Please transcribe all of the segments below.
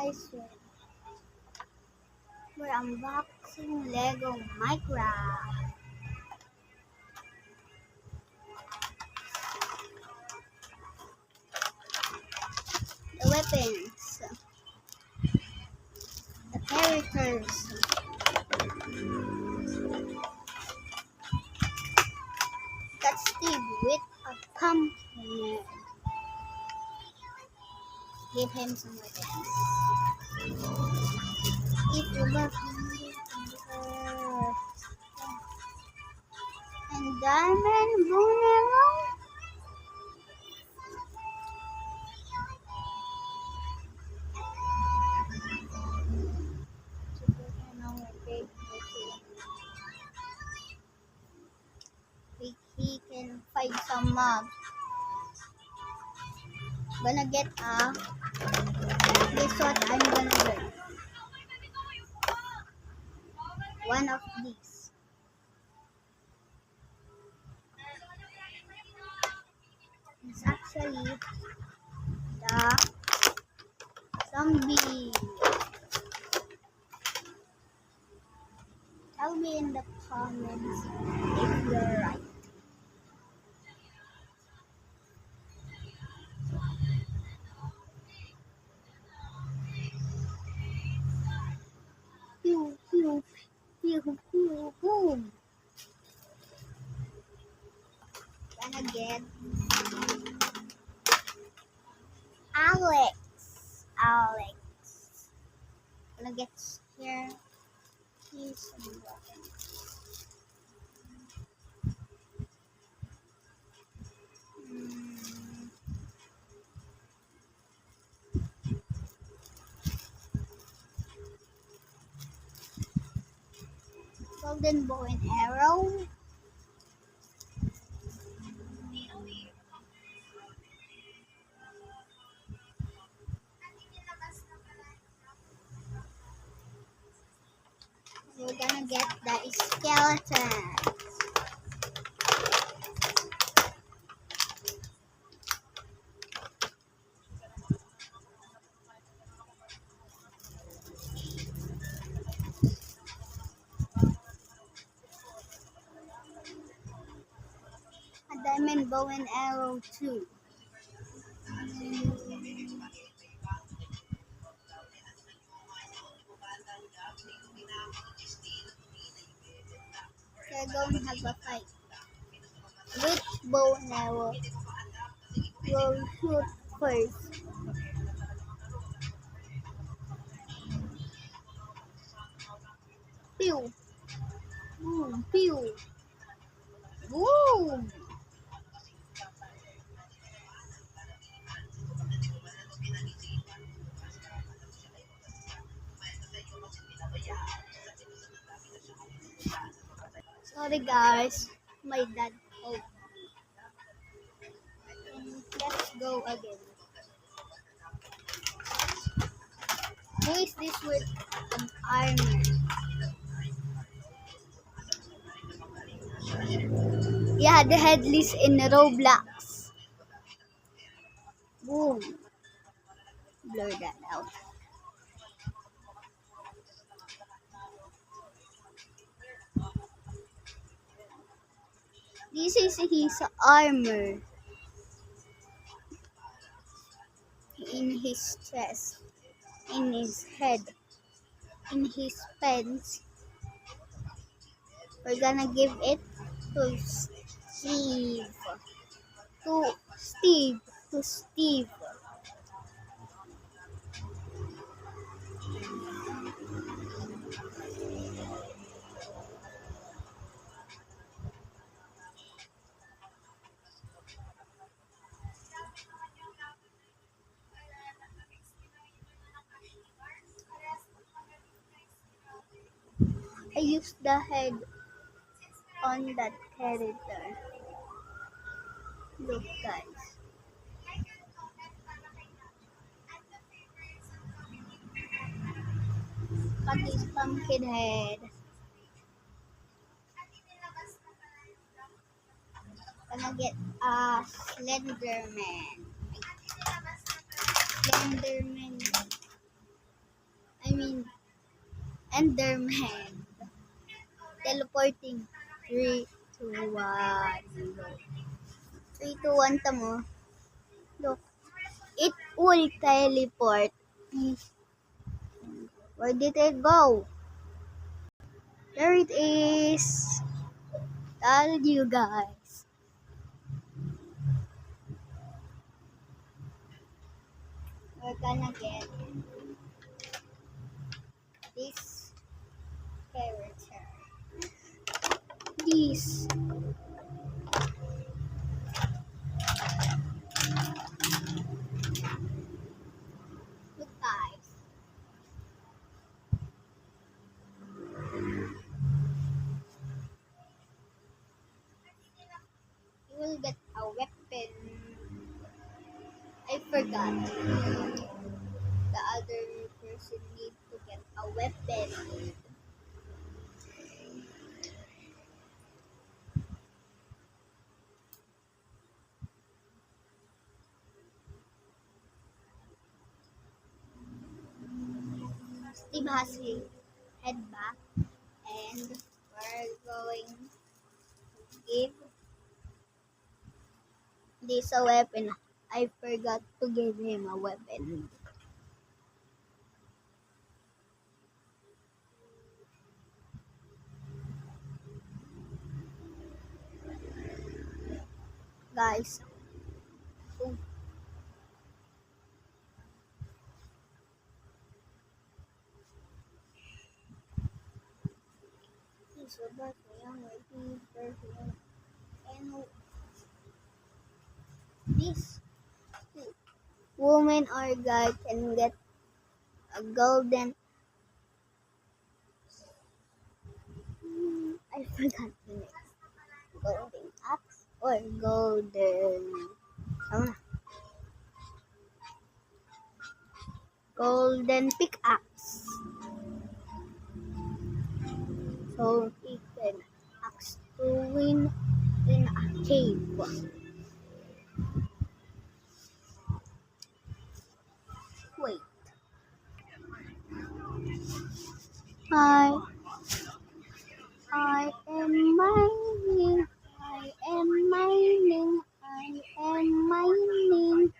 guys, we're unboxing Lego Minecraft. The weapons, the characters, got Steve with a pumpkin. Give him some weapons. If you love and diamond bow arrow. He can fight some mobs. Gonna get this what I'm gonna do. One of these. It's actually the zombie. Tell me in the comments if you're right. Pew, pew, pew, pew, boom. Gonna get Alex. Gonna get here. He's golden bow and arrow. We're gonna get the skeleton. A diamond bow and arrow too. They're going to have a fight. Which bow and arrow will shoot first? Pew! Boom! Pew! Boom! Sorry guys, my dad called me. Let's go again. Who is this with an armor? Yeah, the headless in Roblox. Boom. Blur that out. This is his armor in his chest, in his head, in his pants. We're gonna give it to Steve. To Steve. To Steve. I used the head on that character. Look guys. Got this pumpkin head. Gonna get a Slenderman. Slenderman. mean Enderman. Teleporting. 3, 2, 1, 0. 3, 2, 1 tamo. Look. It will teleport. Where did it go? There it is. Tell you guys. We're gonna get this character. This. Look guys. You will get a weapon. I forgot. The other person need to get a weapon. Steve has to head back and we're going to give this a weapon. I forgot to give him a weapon. Guys. Oh. And this woman or guy can get a golden. I forgot the name. Golden axe or golden. Golden pickaxe. So he can axe to win in a cave. Wait. I am mining. I am mining. I am mining.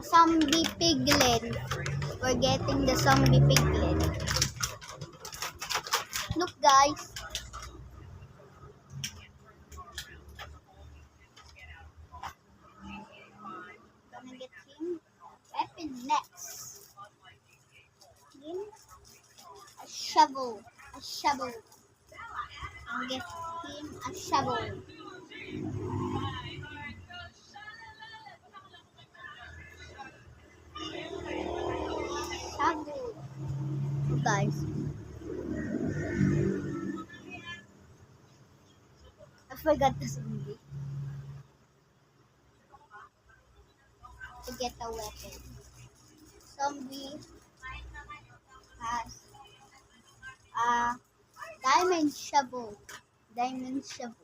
Zombie piglin. We're getting the zombie piglin. Look guys. Gonna get him weapon next. Him a shovel. A shovel. I'll get him a shovel. Shovel. So guys. I forgot the zombie. To get a weapon. Zombie has a diamond shovel. Diamond shovel.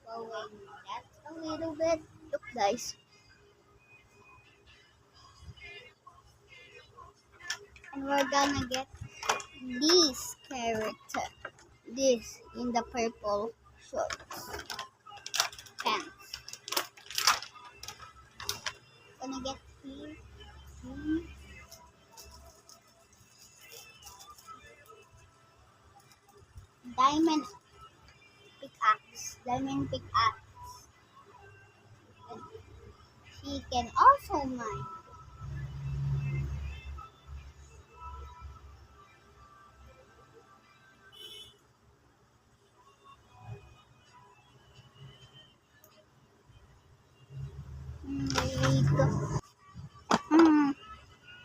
Going that a little bit. Look guys. And we're gonna get this character. This in the purple shorts. Pants. Gonna get him. Diamond pickaxe. Diamond pickaxe. And he can also mine.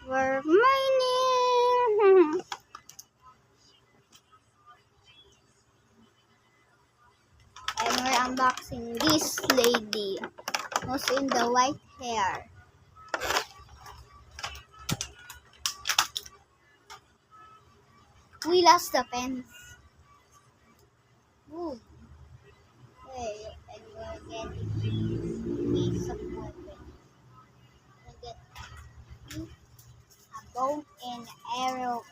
We're mining. And we're unboxing this lady who's in the white hair. We lost the fence. Ooh. Hey, and we're getting piece of weapon. We get a bow and arrow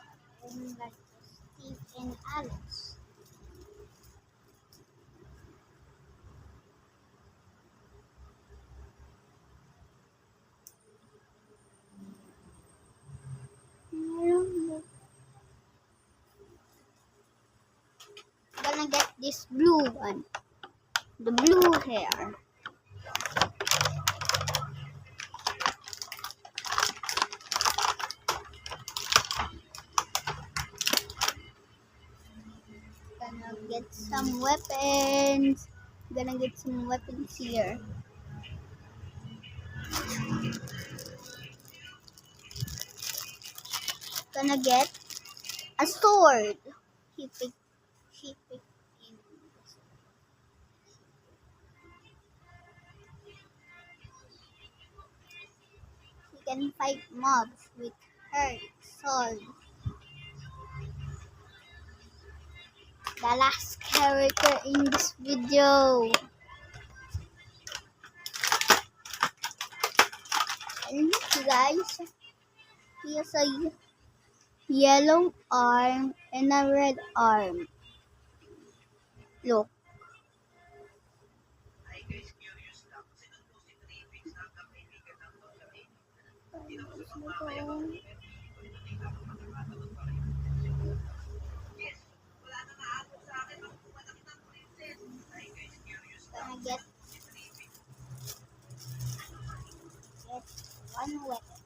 and like Steve and Alex. Gonna get this blue one. The blue hair. Gonna get some weapons. Gonna get some weapons here. Gonna get a sword. She picked in. She can fight mobs with her sword. The last character in this video. And guys, he has a yellow arm and a red arm. Look. Gonna get one weapon.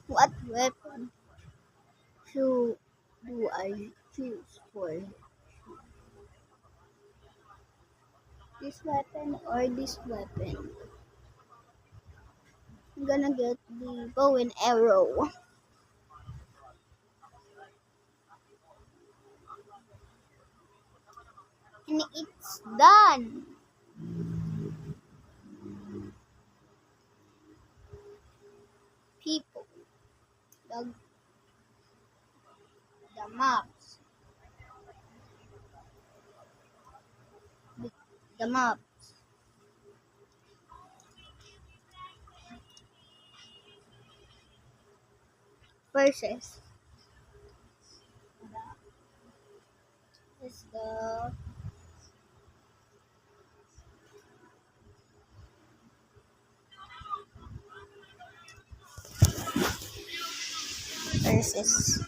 What weapon do I choose for? This weapon or this weapon? I'm gonna get the bow and arrow. And it's done. People, the mobs, the mobs versus is the versus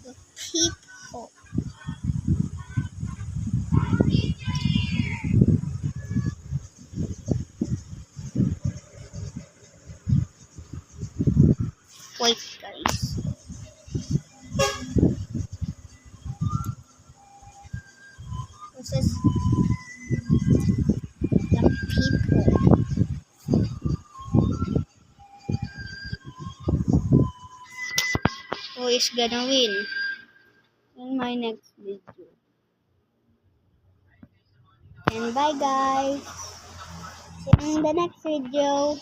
the people. Wait, guys. Versus the people. Who is gonna win in my next video? And bye, guys. See you in the next video.